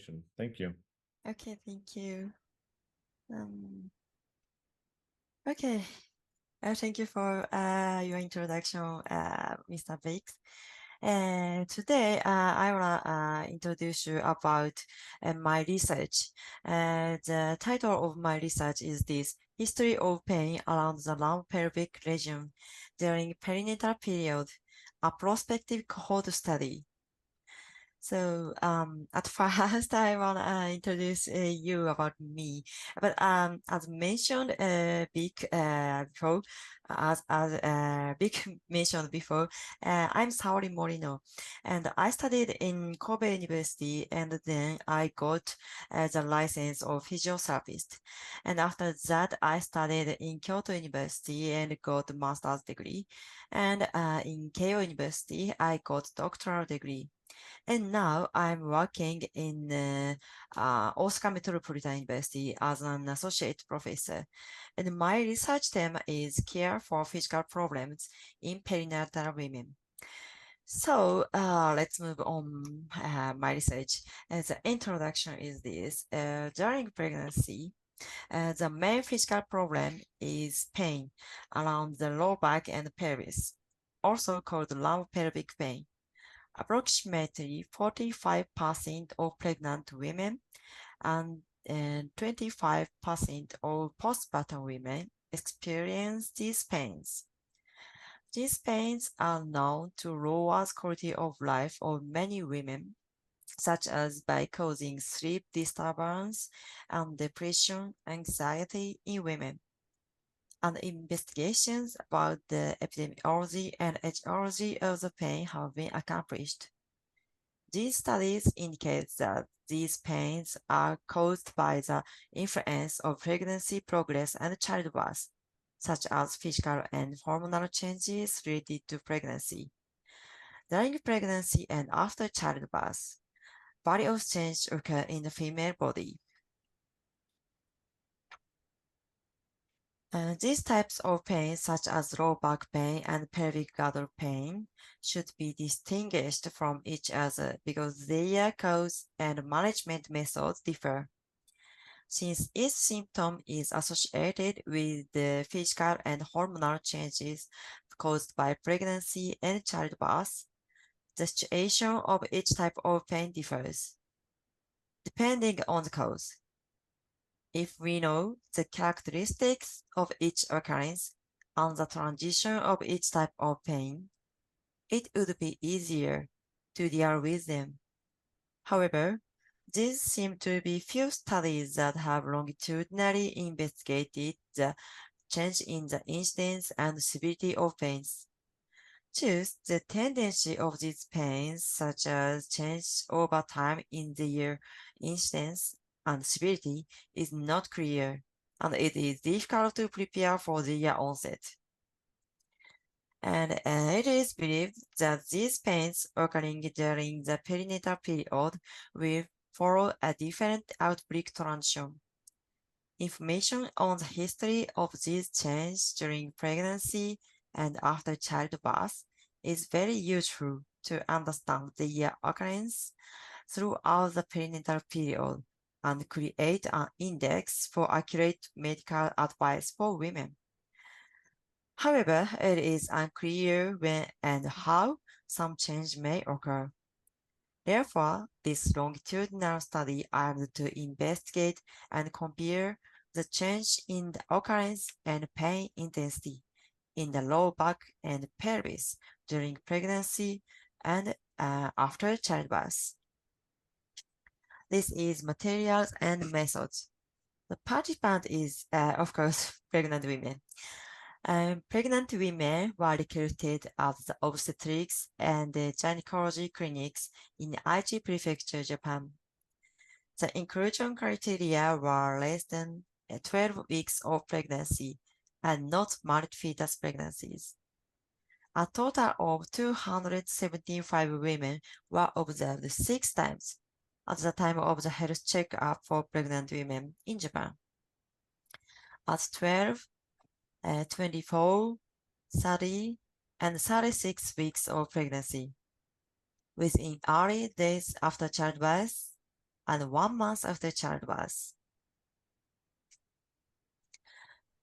information. Thank you. Okay, thank you. Um, okay, thank you for your introduction, Mr. Biggs. Today, I wanna introduce you about my research. The title of my research is this: History of Pain Around the Lumbar Pelvic Region During Perinatal Period, a Prospective Cohort Study. So at first, I want to introduce you about me. But as mentioned, before, big mentioned before, I'm Saori Morino, and I studied in Kobe University, and then I got the license of physiotherapist. And after that, I studied in Kyoto University and got master's degree. And in Keio University, I got doctoral degree. And now I'm working in Osaka Metropolitan University as an associate professor. And my research theme is care for physical problems in perinatal women. So let's move on my research. As the introduction is this, during pregnancy, the main physical problem is pain around the lower back and pelvis, also called lumbar pelvic pain. Approximately 45% of pregnant women and 25% of postpartum women experience these pains. These pains are known to lower the quality of life of many women, such as by causing sleep disturbance and depression, anxiety in women. And investigations about the epidemiology and etiology of the pain have been accomplished. These studies indicate that these pains are caused by the influence of pregnancy progress and childbirth, such as physical and hormonal changes related to pregnancy. During pregnancy and after childbirth, various changes occur in the female body. These types of pain, such as low back pain and pelvic girdle pain, should be distinguished from each other because their cause and management methods differ. Since each symptom is associated with the physical and hormonal changes caused by pregnancy and childbirth, the situation of each type of pain differs, depending on the cause. If we know the characteristics of each occurrence and the transition of each type of pain, it would be easier to deal with them. However, there seem to be few studies that have longitudinally investigated the change in the incidence and severity of pains. Thus, the tendency of these pains, such as change over time in their incidence and severity, is not clear, and it is difficult to prepare for their onset. And it is believed that these pains occurring during the perinatal period will follow a different outbreak transition. Information on the history of these changes during pregnancy and after childbirth is very useful to understand their occurrence throughout the perinatal period and create an index for accurate medical advice for women. However, it is unclear when and how some change may occur. Therefore, this longitudinal study aimed to investigate and compare the change in the occurrence and pain intensity in the lower back and pelvis during pregnancy and after childbirth. This is materials and methods. The participant is, of course, pregnant women. Pregnant women were recruited at the obstetrics and gynecology clinics in Aichi Prefecture, Japan. The inclusion criteria were less than 12 weeks of pregnancy and not multi-fetus pregnancies. A total of 275 women were observed 6 times at the time of the health checkup for pregnant women in Japan. At 12, 24, 30, and 36 weeks of pregnancy. Within early days after childbirth, and 1 month after childbirth.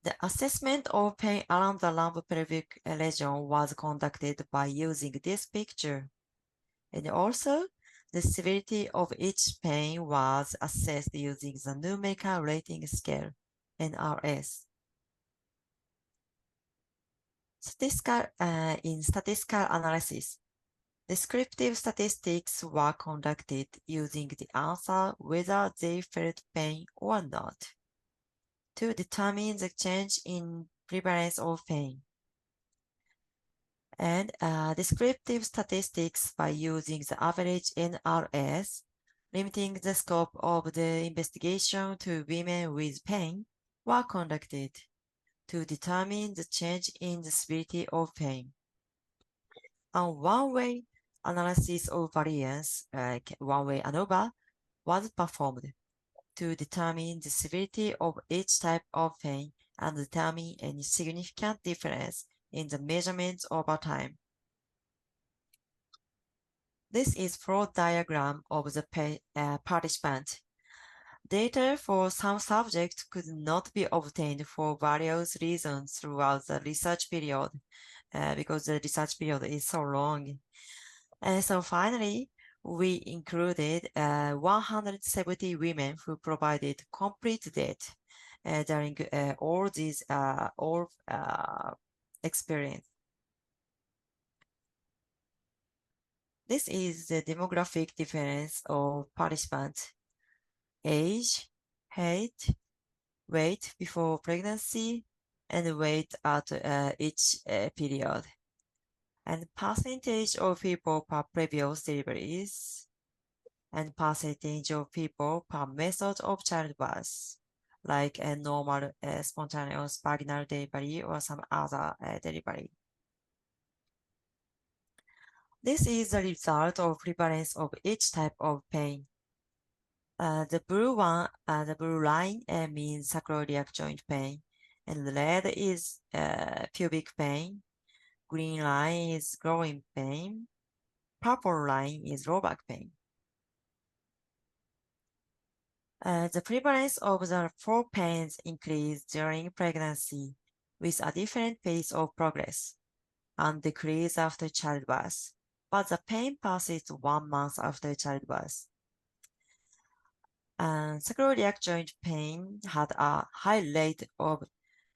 The assessment of pain around the lumbar pelvic region was conducted by using this picture. And also, the severity of each pain was assessed using the numerical rating scale, NRS. In statistical analysis, descriptive statistics were conducted using the answer whether they felt pain or not to determine the change in prevalence of pain. And descriptive statistics by using the average NRS, limiting the scope of the investigation to women with pain, were conducted to determine the change in the severity of pain. And one-way analysis of variance, one-way ANOVA, was performed to determine the severity of each type of pain and determine any significant difference in the measurements over time. This is flow diagram of the participant. Data for some subjects could not be obtained for various reasons throughout the research period, because the research period is so long. And so finally, we included 170 women who provided complete data during all these experience. This is the demographic difference of participants: age, height, weight before pregnancy, and weight at each period, and percentage of people per previous deliveries, and percentage of people per method of childbirth, like a normal spontaneous vaginal delivery or some other delivery. This is the result of prevalence of each type of pain. The blue line means sacroiliac joint pain, and the red is pubic pain. Green line is groin pain. Purple line is low back pain. The prevalence of the four pains increased during pregnancy with a different pace of progress and decrease after childbirth, but the pain persists 1 month after childbirth. Sacroiliac joint pain had a high rate of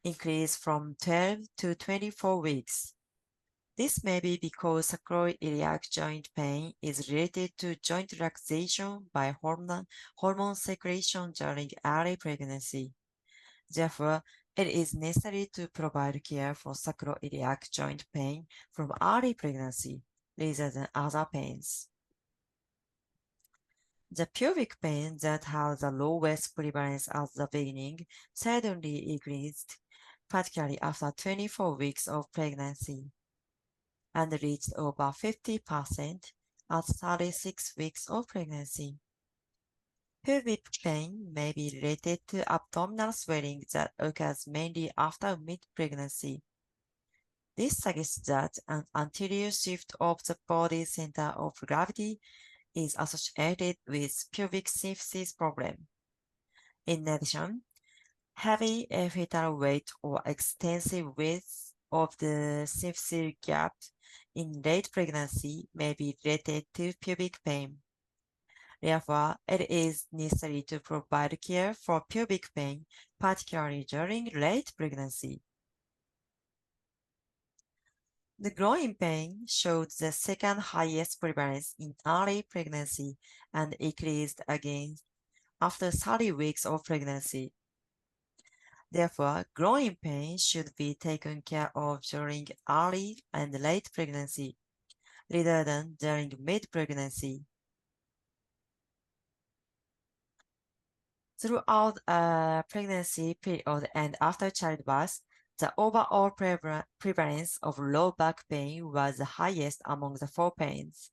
increase from 12 to 24 weeks. This may be because sacroiliac joint pain is related to joint relaxation by hormone secretion during early pregnancy. Therefore, it is necessary to provide care for sacroiliac joint pain from early pregnancy rather than other pains. The pubic pain that has the lowest prevalence at the beginning suddenly increased, particularly after 24 weeks of pregnancy, and reached over 50% at 36 weeks of pregnancy. Pubic pain may be related to abdominal swelling that occurs mainly after mid-pregnancy. This suggests that an anterior shift of the body's center of gravity is associated with pubic symphysis problem. In addition, heavy fetal weight or extensive width of the symphysis gap in late pregnancy may be related to pubic pain. Therefore, it is necessary to provide care for pubic pain, particularly during late pregnancy. The groin pain showed the second highest prevalence in early pregnancy and increased again after 30 weeks of pregnancy. Therefore, groin pain should be taken care of during early and late pregnancy rather than during mid-pregnancy. Throughout a pregnancy period and after childbirth, the overall prevalence of low back pain was the highest among the four pains.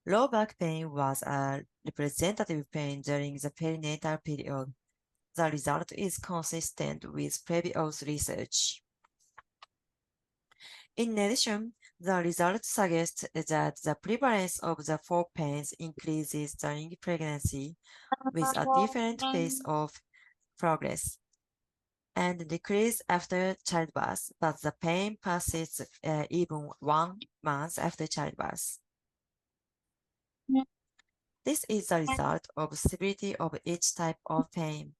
Low back pain was a representative pain during the perinatal period. The result is consistent with previous research. In addition, The results suggest that the prevalence of the four pains increases during pregnancy with a different pace of progress and decrease after childbirth, but the pain persists even 1 month after childbirth. This is the result of severity of each type of pain.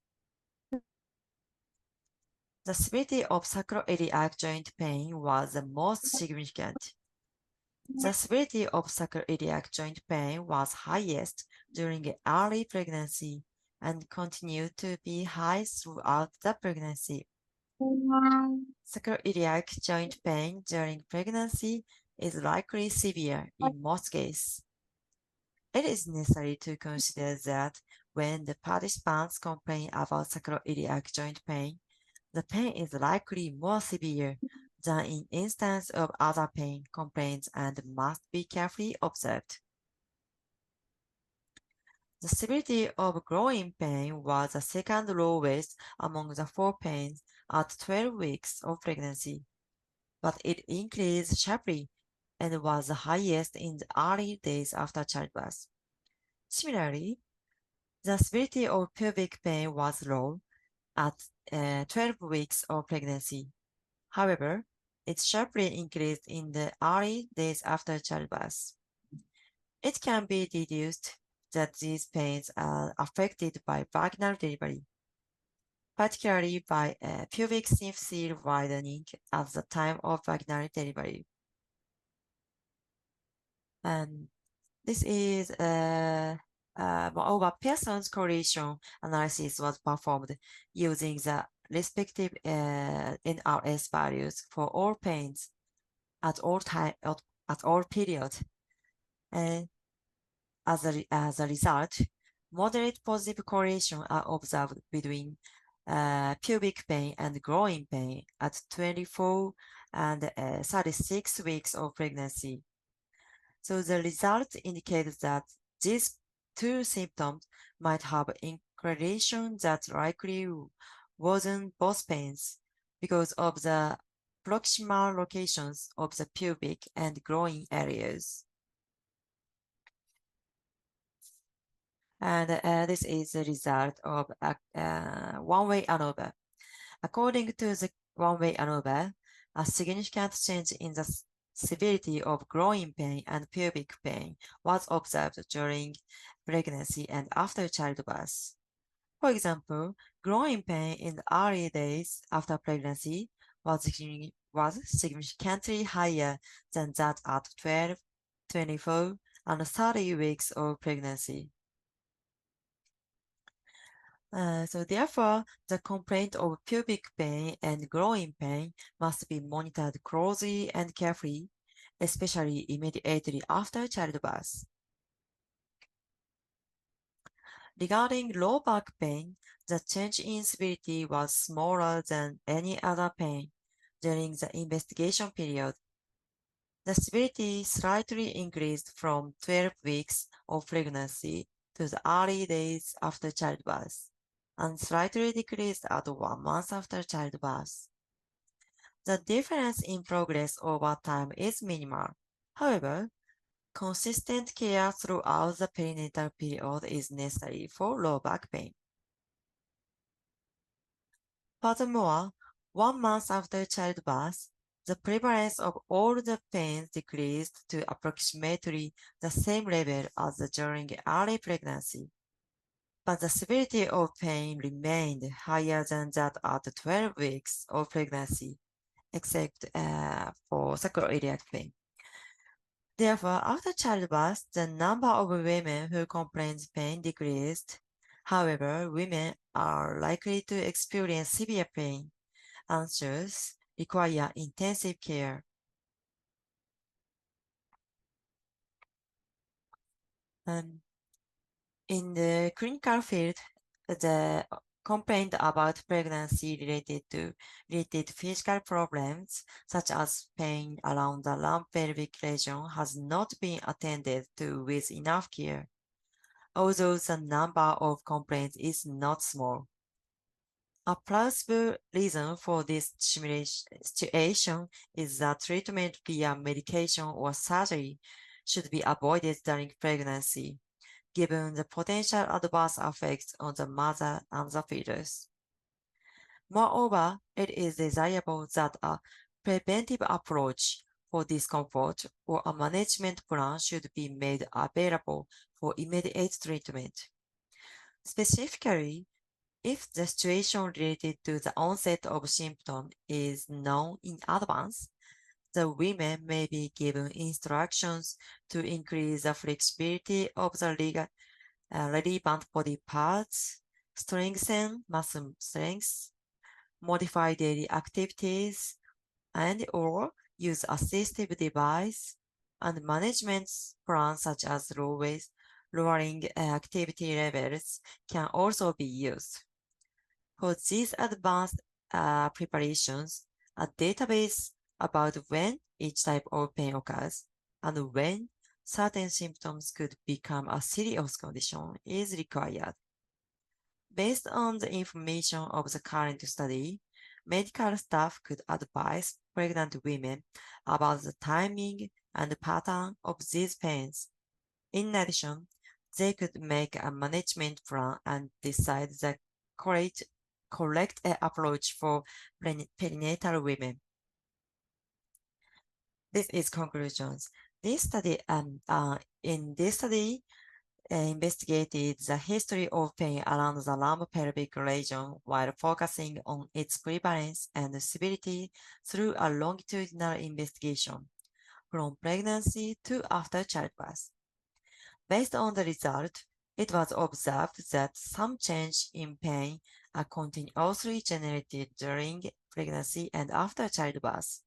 The severity of sacroiliac joint pain was the most significant. The severity of sacroiliac joint pain was highest during early pregnancy and continued to be high throughout the pregnancy. Sacroiliac joint pain during pregnancy is likely severe in most cases. It is necessary to consider that when the participants complain about sacroiliac joint pain, the pain is likely more severe than in instance of other pain complaints and must be carefully observed. The severity of growing pain was the second lowest among the four pains at 12 weeks of pregnancy, but it increased sharply and was the highest in the early days after childbirth. Similarly, the severity of pubic pain was low at 12 weeks of pregnancy. However, it sharply increased in the early days after childbirth. It can be deduced that these pains are affected by vaginal delivery, particularly by pubic symphysis widening at the time of vaginal delivery. And this is moreover, Pearson's correlation analysis was performed using the respective NRS values for all pains at all time at all periods. And as a result, moderate positive correlation are observed between pubic pain and growing pain at 24 and 36 weeks of pregnancy. So the result indicates that these two symptoms might have in correlation that likely wasn't both pains because of the proximal locations of the pubic and growing areas. And this is the result of a one-way ANOVA. According to the one-way ANOVA, a significant change in the severity of growing pain and pubic pain was observed during pregnancy and after childbirth. For example, growing pain in the early days after pregnancy was significantly higher than that at 12, 24, and 30 weeks of pregnancy. So therefore, the complaint of pubic pain and growing pain must be monitored closely and carefully, especially immediately after childbirth. Regarding low back pain, the change in severity was smaller than any other pain during the investigation period. The severity slightly increased from 12 weeks of pregnancy to the early days after childbirth, and slightly decreased at 1 month after childbirth. The difference in progress over time is minimal. However, consistent care throughout the perinatal period is necessary for low back pain. Furthermore, 1 month after childbirth, the prevalence of all the pains decreased to approximately the same level as during early pregnancy. But the severity of pain remained higher than that at 12 weeks of pregnancy, except for sacroiliac pain. Therefore, after childbirth, the number of women who complained pain decreased. However, women are likely to experience severe pain and thus require intensive care. In the clinical field, the complaint about pregnancy related physical problems, such as pain around the lump pelvic region, has not been attended to with enough care, although the number of complaints is not small. A plausible reason for this situation is that treatment via medication or surgery should be avoided during pregnancy, given the potential adverse effects on the mother and the fetus. Moreover, it is desirable that a preventive approach for discomfort or a management plan should be made available for immediate treatment. Specifically, if the situation related to the onset of symptoms is known in advance, the women may be given instructions to increase the flexibility of the relevant body parts, strengthen muscle strength, modify daily activities, and/or use assistive device, and management plans such as lowering activity levels can also be used. For these advanced preparations, a database about when each type of pain occurs and when certain symptoms could become a serious condition is required. Based on the information of the current study, medical staff could advise pregnant women about the timing and pattern of these pains. In addition, they could make a management plan and decide the correct approach for perinatal women. This is conclusions. In this study, investigated the history of pain around the lumbo-pelvic region while focusing on its prevalence and severity through a longitudinal investigation from pregnancy to after childbirth. Based on the result, it was observed that some change in pain are continuously generated during pregnancy and after childbirth.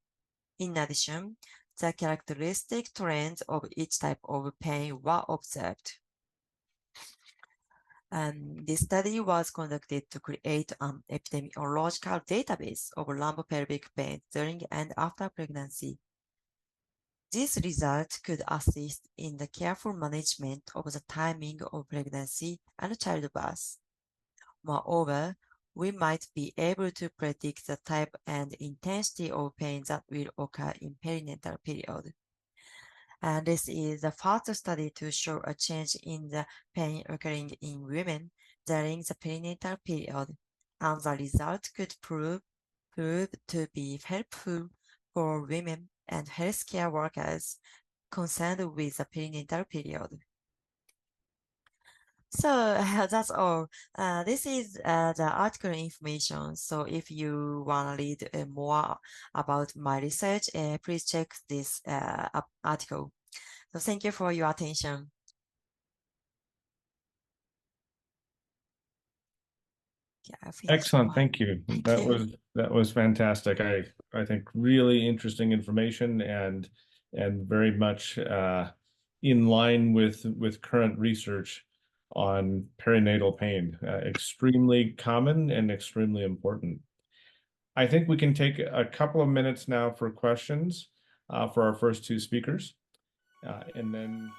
In addition, the characteristic trends of each type of pain were observed. This study was conducted to create an epidemiological database of lumbopelvic pain during and after pregnancy. This result could assist in the careful management of the timing of pregnancy and childbirth. Moreover, we might be able to predict the type and intensity of pain that will occur in perinatal period. And this is the first study to show a change in the pain occurring in women during the perinatal period, and the result could prove to be helpful for women and healthcare workers concerned with the perinatal period. So that's all. This is the article information. So if you want to read more about my research, please check this article. So thank you for your attention. Yeah, I finished. Excellent. Wow. Thank you. That was fantastic. I think really interesting information and very much in line with current research on perinatal pain. Extremely common and extremely important. I think we can take a couple of minutes now for questions for our first two speakers, and then.